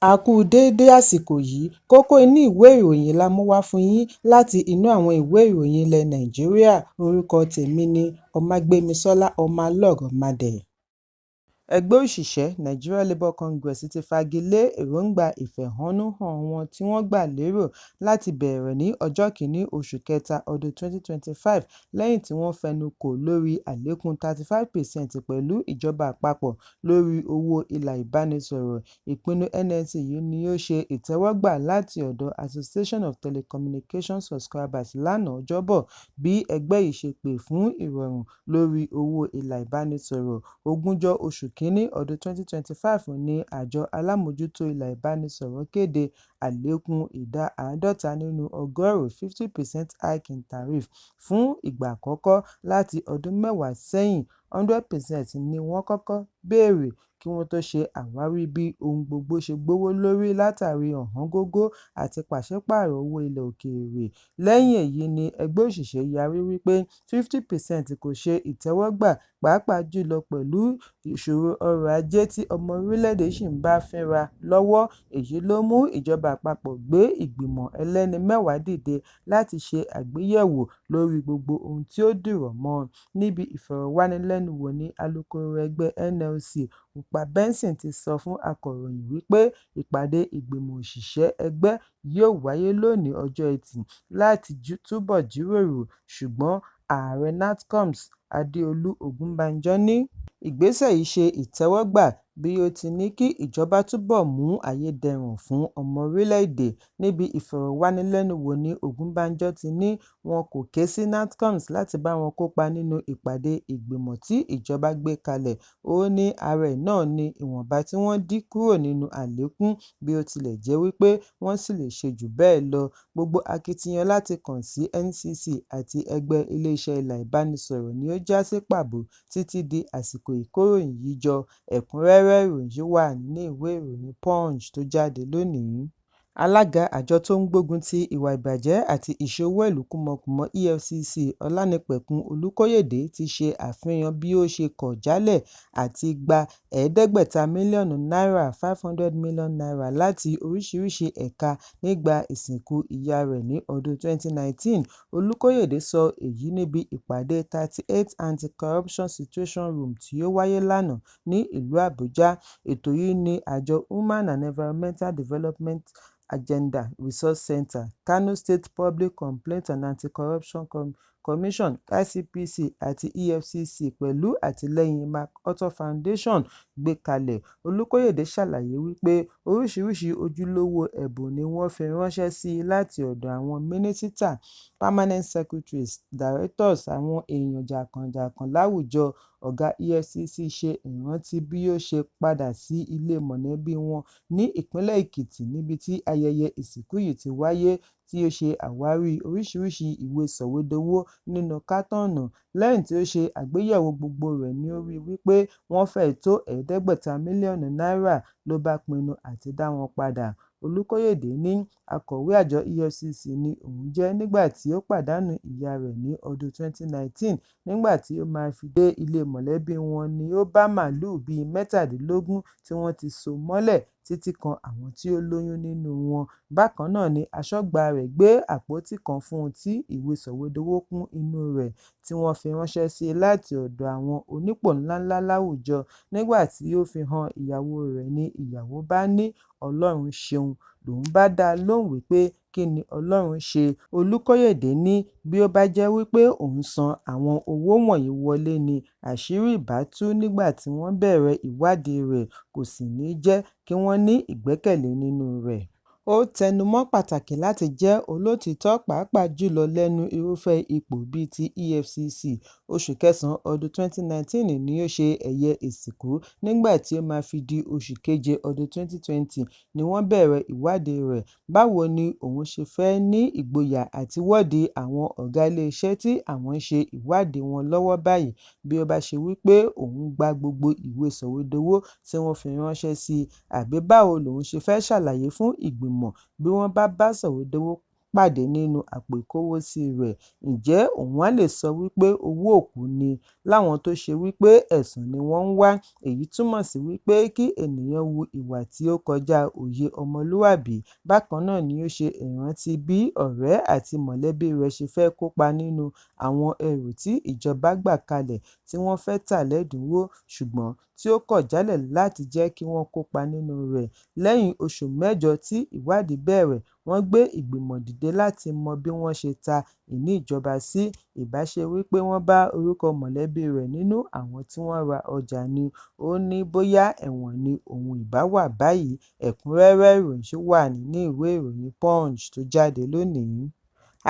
A kú déédé àsìkò yìí, kókó inú ìwé ìròyìn la mú wá fún yín láti inú àwọn ìwé ìròyìn ilẹ̀ Nàìjíríà. Orúkọ tèmi ni Ọmágbémisọ́lá Ọmọlọ́rọ̀mádẹ. Ẹgbẹ́ òṣìṣẹ́ Nigeria Labour Congress ti fagi lé èròǹgbà ìfẹ̀hónúhàn wọn tí wọ́n gbà lérò láti bẹ̀rẹ̀ ní ọjọ́ 1 oṣù kẹta ọdún 2025 lẹ́yìn tí wọ́n fẹnu kò lórí àlékún 35% pẹ̀lú ìjọba àpapọ̀ lórí owó ìlà ìbánisọ̀rọ̀. Ìpinnu NLC yìí ni ó ṣe ìtẹ́wọ́gbà láti ọ̀dọ̀ Association of Telecommunication Subscribers lánàá Ọjọ́bọ̀, bí ẹgbẹ́ yìí ṣe pè fún ìrọ̀rùn lórí owó ìlà ìbánisọ̀rọ̀. Ogúnjọ́ oṣù kínní ọdún 2025 ní àjọ alámòjútó ìlà ìbánisọ̀rọ̀ kéde àlékún ìdá 50 nínú ọgọ́rùn-ún 50% hike in tariff fún ìgbà àkọ́kọ́ láti ọdún mẹ́wàá sẹ́yìn. 100% ni wọ́n kọ́kọ́ béèrè kí wọ́n tó ṣe àwárí bí ohun gbogbo ṣe gbówó lórí látàrí ọ̀wọ́ngógó àti pàṣípààrọ̀ owó ilẹ̀ òkèèrè. Lẹ́yìn èyí ni ẹgbẹ́ òṣìṣẹ́ yarí wípé 50% kò ṣe ìtẹ́wọ́gbà, pàápàá jùlọ pẹ̀lú ìṣòro ọrọ̀ ajé tí ọmọ orílẹ̀-èdè ṣì ń bá fínra lọ́wọ́. Èyí ló mú ìjọba àpapọ̀ gbé ìgbìmọ̀ ẹlẹ́ni mẹ́wàá dìde láti ṣe àgbéyẹ̀wò lórí gbogbo ohun tí ó dìrọ̀ mọ́. Níbi ìfọ̀rọ̀wánilẹ́nuwò ní alukoro ẹgbẹ́ NLC, Upa Benson ti sọ fún akọ̀ròyìn wípé ìpàdé ìgbìmọ̀ òṣìṣẹ́ ẹgbẹ́ yóò wáyé lónìí ọjọ́ Ẹtì láti túbọ̀ jíròrò, ṣùgbọ́n ààrẹ NATCOMS Adéolú Ògúnbànjọ́ ní ìgbésẹ̀ yìí ṣe ìtẹ́wọ́gbà bí ó ti ní kí ìjọba túbọ̀ mú ayédẹrùn fún ọmọ orílẹ̀-èdè. Níbi ìfọ̀rọ̀wánilẹ́nuwò ní Ògúnbànjọ́ ti ní wọn kò ké sí NATCOMS láti bá wọn kópa nínú ìpàdé ìgbìmọ̀ tí ìjọba gbé kalẹ̀. Ó ní ara ẹ̀ náà ni ìwọ̀nba tí wọ́n dín kúrò nínú àlékún, bí ó tilẹ̀ jẹ́ wípé wọ́n sì lè ṣe jù bẹ́ẹ̀ lọ. Gbogbo akitiyan láti kàn sí NCC àti ẹgbẹ́ iléeṣẹ́ ìlà ìbánisọ̀rọ̀ ni ó já sí pàbó títí di àsìkò ìkóròyìn yìí jọ. Ẹ̀kúnrẹ́rẹ́ ìròyìn wà nínú ìwé ìròyìn Punch tó jáde lónìí. Alága àjọ tó ń gbógun ti ìwà ìbàjẹ́ àti ìṣòwò ìlú kúmọkùmọ EFCC Ọlánìpẹ̀kun Olúkóyèdé ti ṣe àfihàn bí ó ṣe kọ̀ jálẹ̀ àti gba $500 mílíọ̀nù $500 million láti oríṣiríṣi ẹ̀ka nígbà ìsìnkú ìyá rẹ̀ ní ọdún 2019. Olúkóyèdé sọ èyí níbi ìpàdé 38th Anti-Corruption Situation Room tí ó wáyé lánàá ní ìlú Àbújá. Ètò yìí ni àjọ Human and Environmental Development Agenda Resource Center, Kano State Public Complaints and Anti-Corruption Commission ICPC àti EFCC pẹ̀lú àtìlẹ́yìn MacArthur Foundation gbé kalẹ̀. Olúkóyèdé ṣàlàyé wípé oríṣiríṣi ojúlówó ẹ̀bùn ni wọ́n fi ránṣẹ́ sí i láti ọ̀dọ̀ àwọn mínísítà, permanent secretaries, directors, àwọn èèyàn jàǹkànjàǹkàn láwùjọ. Ọ̀gá EFCC ṣe ìrántí bí ó ṣe padà sí ilé mọ̀lẹ́bí wọn ní ìpínlẹ̀ Èkìtì níbi tí ayẹyẹ ìsìnkú yìí ti wáyé, tí ó ṣe àwárí oríṣiríṣi ìwé sọ̀wédowó nínú kátọ́ọ̀nù. Lẹ́yìn tí ó ṣe àgbéyẹ̀wò gbogbo rẹ̀ ni ó rí wípé wọ́n fẹ́ẹ̀ tó $500 mílíọ̀nù ló bá pinnu àti dá wọn padà. Olúkóyèdé ní akọ̀wé àjọ EFCC ni òun jẹ́ nígbà tí ó pàdánù ìyá rẹ̀ ní ọdún 2019. Nígbà tí ó máa fi dé ilé mọ̀lẹ́bí wọn ni ó bá màálùú bíi 17 tí wọ́n ti so mọ́lẹ̀ títí kan àwọn tí ó lóyún nínú wọn. Bákan náà ni aṣọ́gbà rẹ̀ gbé àpótí kan fún un tí ìwé sọ̀wédowó kún inú rẹ̀ tí wọ́n fi ránṣẹ́ sí i láti ọ̀dọ̀ àwọn onípò ńláńlá láwùjọ. Nígbà tí ó fi hàn ìyàwó rẹ̀ ni ìyàwó bá ní Ọlọ́run ṣeun, lòun bá dá a lóhùn wípé kí ni Ọlọ́run ṣe. Olúkóyèdé ní bí ó bá jẹ́ wípé òun san àwọn owó wọ̀nyí wọlé ni àṣírí ìbá tú nígbà tí wọ́n bẹ̀rẹ̀ ìwádìí rẹ̀, kò sì ní jẹ́ kí wọ́n ní ìgbẹ́kẹ̀lé nínú rẹ̀. Ó tẹnumọ́ pàtàkì láti jẹ́ olótìítọ́ pàápàá jùlọ lẹ́nu irúfẹ́ ipò bíi ti EFCC. Oṣù kẹsàn-án ọdún 2019 ni ó ṣe ẹ̀yẹ ìsìnkú. Nígbà tí ó máa fi di oṣù keje ọdún 2020 ni wọ́n bẹ̀rẹ̀ ìwádìí rẹ̀. Báwo ni òun ṣe fẹ́ ní ìgboyà àti wọ́de àwọn ọ̀gá iléeṣẹ́ tí àwọn ń ṣe ìwádìí wọn lọ́wọ́ báyìí bí ó bá ṣe wípé òun gba gbogbo ìwé sọ̀wédowó tí wọ́n fi ránṣẹ́ sí i? Àbí báwo lòun ṣe fẹ́ ṣàlàyé fún ìgbìmọ̀ bí wọ́n bá sọ̀wédowó pàdé nínú àpò ìkówósí rẹ̀. Ǹjẹ́ òun á lè sọ wípé owó òkú ni láwọn tó ṣe wípé ẹ̀san ni wọ́n ń wá? Èyí túmọ̀ sí wípé kí ènìyàn hu ìwà tí ó kọjá òye ọmọlúwàbí. Bákan náà ni ó ṣe ìrántí bí ọ̀rẹ́ àti mọ̀lẹ́bí rẹ̀ ṣe fẹ́ kópa nínú àwọn ẹrù tí ìjọba gbà kalẹ̀ tí wọ́n fẹ́ tà lẹ́dínwó, ṣùgbọ́n tí ó kọ̀ jálẹ̀ láti jẹ́ kí wọ́n kópa nínú rẹ̀. Lẹ́yìn oṣù mẹ́jọ tí ìwádìí bẹ̀rẹ̀, wọ́n gbé ìgbìmọ̀ dìde láti mọ bí wọ́n ṣe ta ìní ìjọba sí. Ìbá ṣe wípé wọ́n bá orúkọ mọ̀lẹ́bí rẹ̀ nínú àwọn tí wọ́n ra ọjà ni, ó ní bóyá ẹ̀wọ̀n ni òun ìbá wà báyìí. Ẹ̀kúnrẹ́rẹ́ ìròyìn ṣì wà nínú ìwé ìròyìn Punch tó jáde lónìí.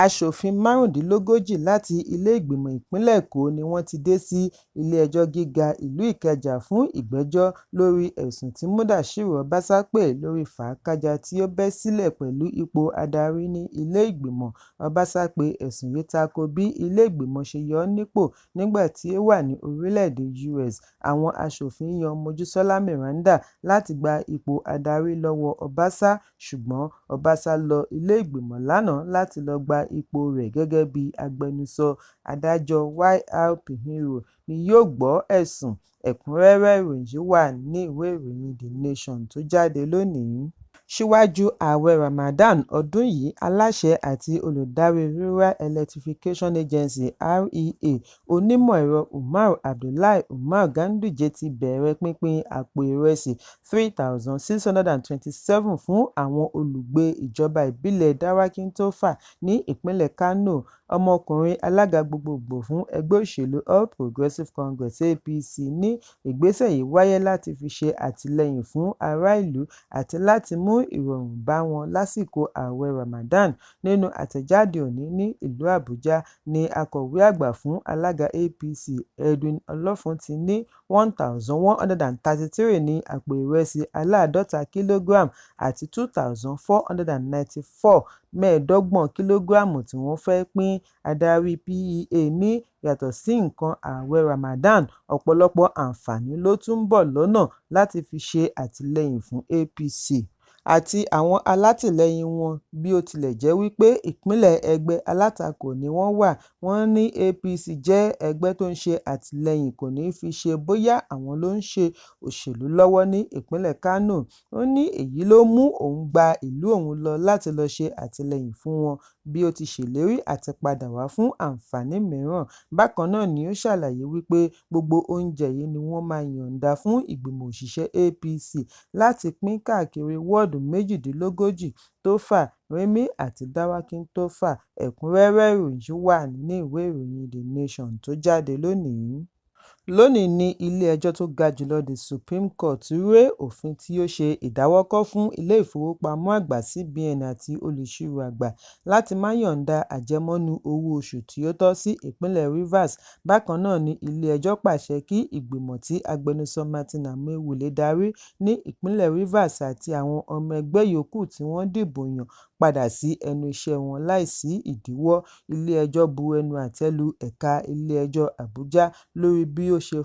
Aṣòfin márùndínlógójì láti ilé-ìgbìmọ̀ ìpínlẹ̀ Èkó ni wọ́n ti dé sí ilé-ẹjọ́ gíga ìlú Ìkẹjà fún ìgbẹ́jọ́ lórí ẹ̀sùn tí Mudashiru Ọbásá pè lórí fàákájà tí ó bẹ́ sílẹ̀ pẹ̀lú ipò adarí ní ilé-ìgbìmọ̀. Ọbásá pe ẹ̀sùn yìí tako bí ilé-ìgbìmọ̀ ṣe yọ ọ́ nípò nígbà tí ó wà ní orílẹ̀-èdè US. Àwọn aṣòfin yan Mojísọ́lá Mìrándà láti gba ipò adarí lọ́wọ́ Ọbásá, ṣùgbọ́n Ọbásá lọ ilé-ìgbìmọ̀ lánàá láti lọ gba ipò rẹ̀ gẹ́gẹ́ bí agbẹnusọ. Adájọ́ YR Pinheiro ni yóò gbọ́ ẹ̀sùn. Ẹ̀kúnrẹ́rẹ́ ìròyìn ṣì wà ní ìwé ìròyìn The Nation tó jáde lónìí. Síwájú ààwẹ̀ Ramadan ọdún yìí, aláṣẹ àti olùdarí Rural Electrification Agency (REA), onímọ̀-ẹ̀rọ Umar Abdullahi Umar Ganduje ti bẹ̀rẹ̀ pínpín àpò ìrẹsì 3,627 fún àwọn olùgbé ìjọba ìbílẹ̀ Dawakin-Tofa ní ìpínlẹ̀ Kano. Ọmọkùnrin alága gbogbogbò fún ẹgbẹ́ òṣèlú All Progressives Congress (APC) ní ìgbésẹ̀ yìí wáyé láti fi ṣe àtìlẹ́yìn fún ará ìlú àti láti mú ìrọ̀rùn bá wọn lásìkò ààwẹ̀ Ramadan. Nínú àtẹ̀jáde òní ní ìlú Àbújá ni akọ̀wé àgbà fún alága APC Edwin Ọlọ́fun ti ní 1,133 ní àpò ìrẹsì aláàdọ́ta kìlógíráàmù àti 2,494 mẹ́ẹ̀ẹ́dọ́gbọ̀n kìlógíráàmù tí wọ́n fẹ́ pín. Adarí PEA ní yàtọ̀ sí nǹkan ààwẹ̀ Ramadan, ọ̀pọ̀lọpọ̀ àǹfààní ló tún ń bọ̀ lọ́nà láti fi ṣe àtìlẹ́yìn fún APC àti àwọn alátìlẹyìn wọn. Bí ó tilẹ̀ jẹ́ wípé ìpínlẹ̀ ẹgbẹ́ alátakò ni wọ́n wà, wọ́n ní APC jẹ́ ẹgbẹ́ tó ń ṣe àtìlẹyìn kò ní fi ṣe bóyá àwọn ló ń ṣe òṣèlú lọ́wọ́ ní ìpínlẹ̀ Kano. Ó ní èyí ló mú òun gba ìlú òun lọ láti lọ ṣe àtìlẹyìn fún wọn bí ó ti ṣèlérí àti padà wá fún àǹfààní mìíràn. Bákan náà ni ó ṣàlàyé wípé gbogbo oúnjẹ yìí ni wọ́n máa yọ̀ǹda fún ìgbìmọ̀ òṣìṣẹ́ APC láti pín káàkiri wọ́ọ̀dù 38 Tofa, Remi àti Dawakin-Tofa. Ẹ̀kúnrẹ́rẹ́ ìròyìn ṣì wà nínú ìwé ìròyìn The Nation tó jáde lónìí. Lónìí ni ilé-ẹjọ́ tó ga jùlọ The Supreme Court ré òfin tí ó ṣe ìdáwọ́kọ̀ fún ilé-ìfowópamọ́ àgbà CBN àti olùṣirò àgbà láti má yọ̀ǹda àjẹmọ́nú owó oṣù tí ó tọ́ sí ìpínlẹ̀ Rivers. Bákan náà ni ilé-ẹjọ́ pàṣẹ kí ìgbìmọ̀ tí agbẹnusọ Martin Amaewhule darí ní ìpínlẹ̀ Rivers àti àwọn ọmọ ẹgbẹ́ yòókù tí wọ́n dìbò yàn padà sí ẹnu iṣẹ́ wọn láìsí ìdíwọ́. Ilé-ẹjọ́ bu ẹnu àtẹ́ lu ẹ̀ka ilé-ẹjọ́ Àbújá lórí bí ó ṣe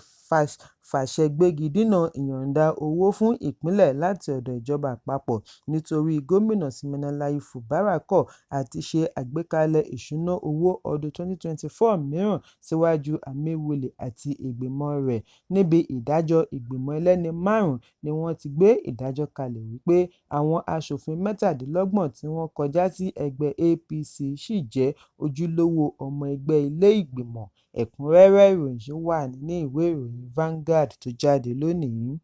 fàṣẹ gbégi dínà ìyọ̀ǹda owó fún ìpínlẹ̀ láti ọ̀dọ̀ ìjọba àpapọ̀ nítorí gómìnà Siminalayi Fubara kọ̀ àti ṣe àgbékalẹ̀ ìṣúná owó ọdún 2024 mìíràn síwájú Amaewhule àti ìgbìmọ̀ rẹ̀. Níbi ìdájọ́, ìgbìmọ̀ ẹlẹ́ni 5 ni wọ́n ti gbé ìdájọ́ kalẹ̀ wípé àwọn aṣòfin 27 tí wọ́n kọjá sí ẹgbẹ́ APC ṣì jẹ́ ojúlówó ọmọ ẹgbẹ́ ilé-ìgbìmọ̀. Ẹ̀kúnrẹ́rẹ́ ìròyìn ṣì wà nínú ìwé ìròyìn Vanguard tó jáde lónìí.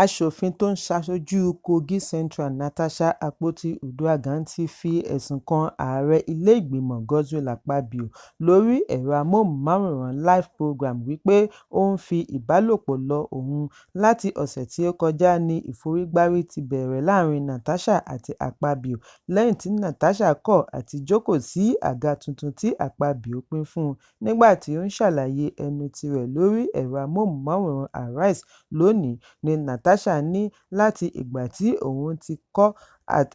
Aṣòfin tó ń ṣaṣojú Kogi Central Natasha Akpoti-Uduaghan ti fi ẹ̀sùn kan ààrẹ ilé-ìgbìmọ̀ Godswill Akpabio lórí ẹ̀rọ amóhùnmáwòrán Live program wípé ó ń fi ìbálòpọ̀ lọ òun. Láti ọ̀sẹ̀ tí ó kọjá ni ìforígbárí ti bẹ̀rẹ̀ láàrin Natasha àti Akpabio lẹ́yìn tí Natasha kọ̀ àti jókòó sí àga tuntun tí Akpabio pín fún un. Nígbà tí ó ń ṣàlàyé ẹnu tirẹ̀ lórí ẹ̀rọ amóhùnmáwòrán Arise lónìí ni Natasha ní láti ìgbà tí òun ti kọ́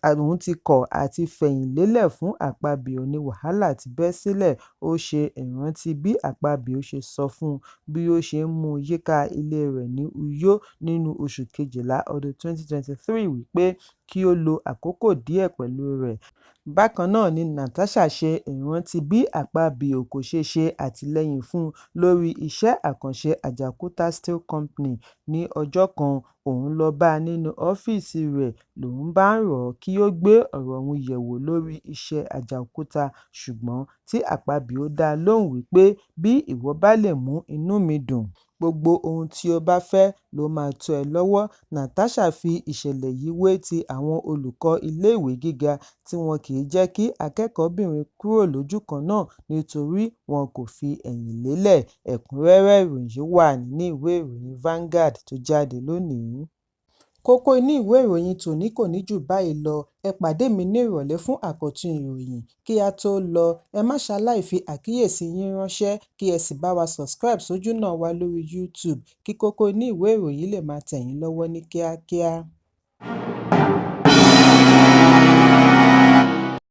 òun ti kọ̀ àti fẹ̀yìn lélẹ̀ fún Akpabio ní wàhálà ti bẹ́ sílẹ̀. Ó ṣe ìrántí bí Akpabio ṣe sọ fún un bí ó ṣe ń mú un yíká ilé rẹ̀ ní Uyo nínú oṣù Kejìlá ọdún 2023 wípé kí ó lo àkókò díẹ̀ pẹ̀lú rẹ̀. Bákan náà ni Natasha ṣe ìrántí bí Akpabio kò ṣe ṣe àtìlẹ́yìn fún un lórí iṣẹ́ àkànṣe Ajaokuta Steel Company. Ní ọjọ́ kan, òun lọ bá a nínú ọ́fíìsì rẹ̀ lòun bá ń rọ̀ ọ́ kí ó gbé ọ̀rọ̀ òun yẹ̀wò lórí iṣẹ́ Ajaokuta, ṣùgbọ́n tí Akpabio dá a lóhùn wípé bí ìwọ bá lè mú inú mi dùn, gbogbo ohun tí o bá fẹ́ ló máa tó ẹ lọ́wọ́. Natasha fi ìṣẹ̀lẹ̀ yìí wé ti àwọn olùkọ́ iléèwé gíga tí wọn kì í jẹ́ kí akẹ́kọ̀ọ́bìnrin kúrò lójú kan náà nítorí wọn kò fi ẹ̀yìn lélẹ̀. Ẹ̀kúnrẹ́rẹ́ ìròyìn yìí wà nínú ìwé ìròyìn Vanguard tó jáde lónìí. Kókó inú ìwé ìròyìn tòní kò ní jù báyìí lọ. Ẹ pàdé mi ní ìrọ̀lẹ́ fún àkọ́tún ìròyìn. Kí a tó lọ, ẹ má ṣaláì fi àkíyèsí yín ránṣẹ́ kí ẹ sì bá wa subscribe sójú náà wa lórí YouTube kí kókó inú ìwé ìròyìn lè máa tẹ̀ yín lọ́wọ́ ní kíákíá.